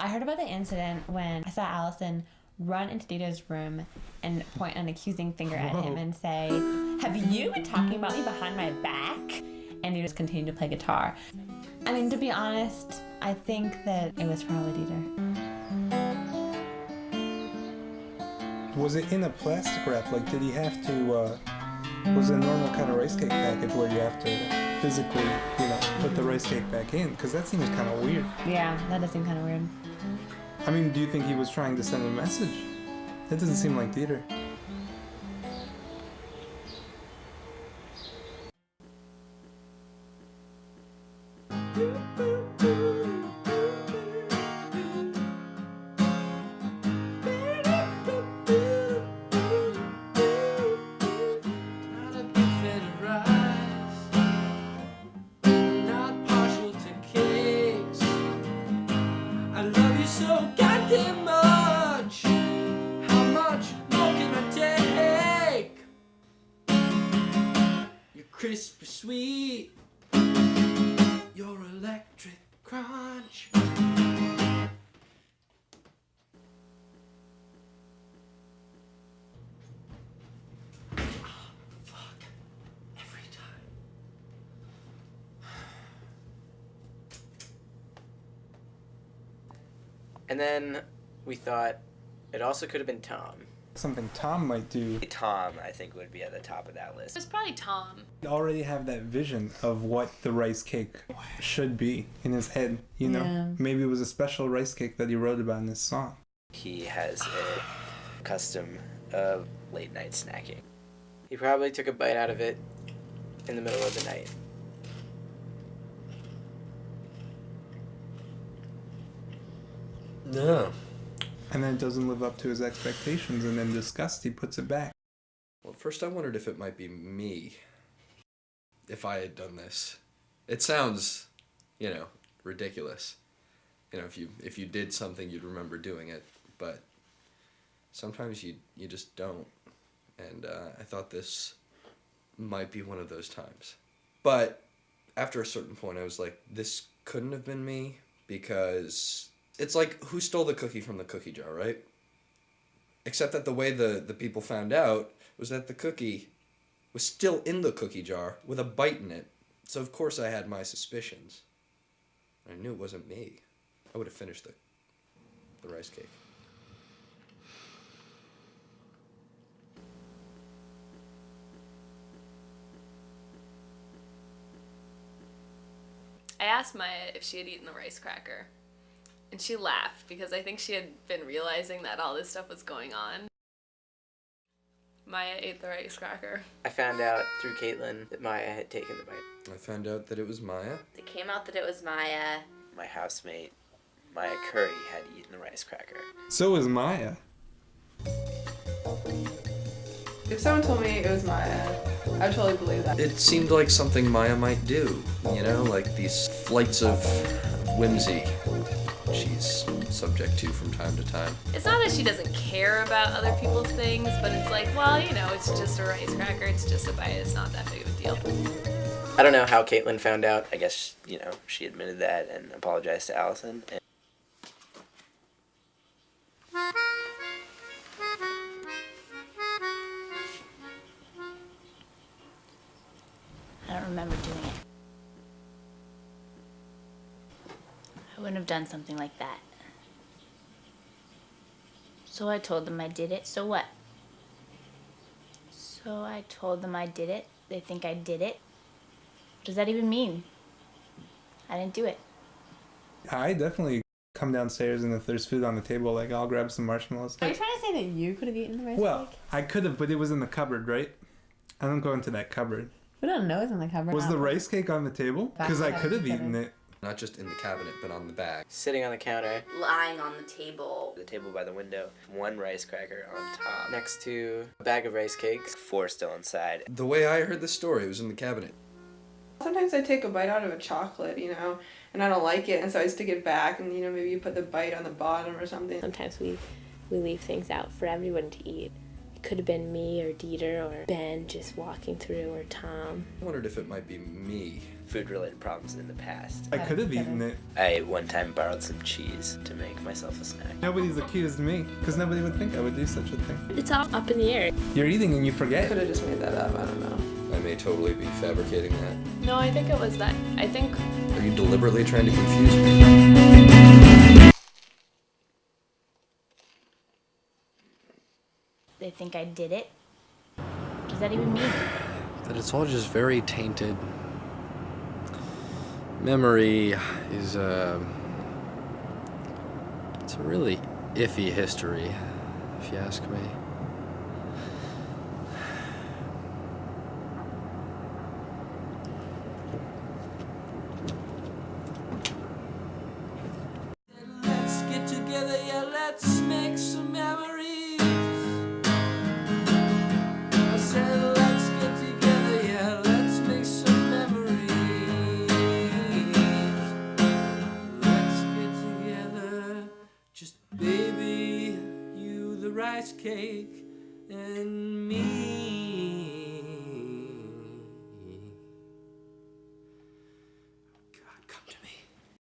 I heard about the incident when I saw Allison run into Dita's room and point an accusing finger at him and say, "Have you been talking about me behind my back?" And Dita just continued to play guitar. I mean, to be honest, I think that it was probably Dita. Was it in a plastic wrap? Like, did he have to, was it a normal kind of rice cake package where you have to physically, put the rice cake back in? Because that seems kind of weird. Yeah, that does seem kind of weird. I mean, do you think he was trying to send a message? That doesn't seem like Dieter. So goddamn much. How much more can I take? You're crispy sweet. Your electric crunch. Fuck. Every time. And then we thought it also could have been Tom. Something Tom might do. Tom, I think, would be at the top of that list. It was probably Tom. He already have that vision of what the rice cake should be in his head, Yeah. Maybe it was a special rice cake that he wrote about in this song. He has a custom of late night snacking. He probably took a bite out of it in the middle of the night. No. And then it doesn't live up to his expectations, and in disgust, he puts it back. Well, first I wondered if it might be me. If I had done this. It sounds, ridiculous. If you did something, you'd remember doing it. But sometimes you just don't. And I thought this might be one of those times. But after a certain point, I was like, this couldn't have been me, because it's like, who stole the cookie from the cookie jar, right? Except that the way the people found out was that the cookie was still in the cookie jar with a bite in it. So of course I had my suspicions. I knew it wasn't me. I would have finished the rice cake. I asked Maya if she had eaten the rice cracker. And she laughed because I think she had been realizing that all this stuff was going on. Maya ate the rice cracker. I found out through Caitlin that Maya had taken the bite. I found out that it was Maya. It came out that it was Maya. My housemate, Maya Curry, had eaten the rice cracker. So is Maya. If someone told me it was Maya, I would totally believe that. It seemed like something Maya might do, like these flights of whimsy she's subject to from time to time. It's not that she doesn't care about other people's things, but it's like, well, it's just a rice cracker, it's just a bite, it's not that big of a deal. I don't know how Caitlin found out. I guess, she admitted that and apologized to Allison. And I don't remember doing it. I wouldn't have done something like that. So I told them I did it, so what? So I told them I did it. They think I did it. What does that even mean? I didn't do it. I definitely come downstairs, and if there's food on the table, I'll grab some marshmallows. Are you trying to say that you could have eaten the rice Well, cake? I could have, but it was in the cupboard, right? I don't go into that cupboard. We don't know it's in the cupboard. Was the rice cake on the table? Because I could have eaten it. Not just in the cabinet, but on the bag. sitting on the counter, Lying on the table. the table by the window, one rice cracker on top, next to a bag of rice cakes, 4 still inside. The way I heard the story, it was in the cabinet. Sometimes I take a bite out of a chocolate, and I don't like it, and so I stick it back, and maybe you put the bite on the bottom or something. Sometimes we leave things out for everyone to eat. It could have been me or Dieter or Ben just walking through, or Tom. I wondered if it might be me food-related problems in the past. I could have eaten it. I one time borrowed some cheese to make myself a snack. Nobody's accused me, because nobody would think I would do such a thing. It's all up in the air. You're eating and you forget. Could have just made that up. I don't know. I may totally be fabricating that. No, I think it was that. I think Are you deliberately trying to confuse me? They think I did it. What does that even mean? That it's all just very tainted. Memory is it's a really iffy history, if you ask me. Let's get together, yeah, let's make some memories. I said, let's get together, yeah, let's make some memories. Let's get together, just baby, you the rice cake, and me.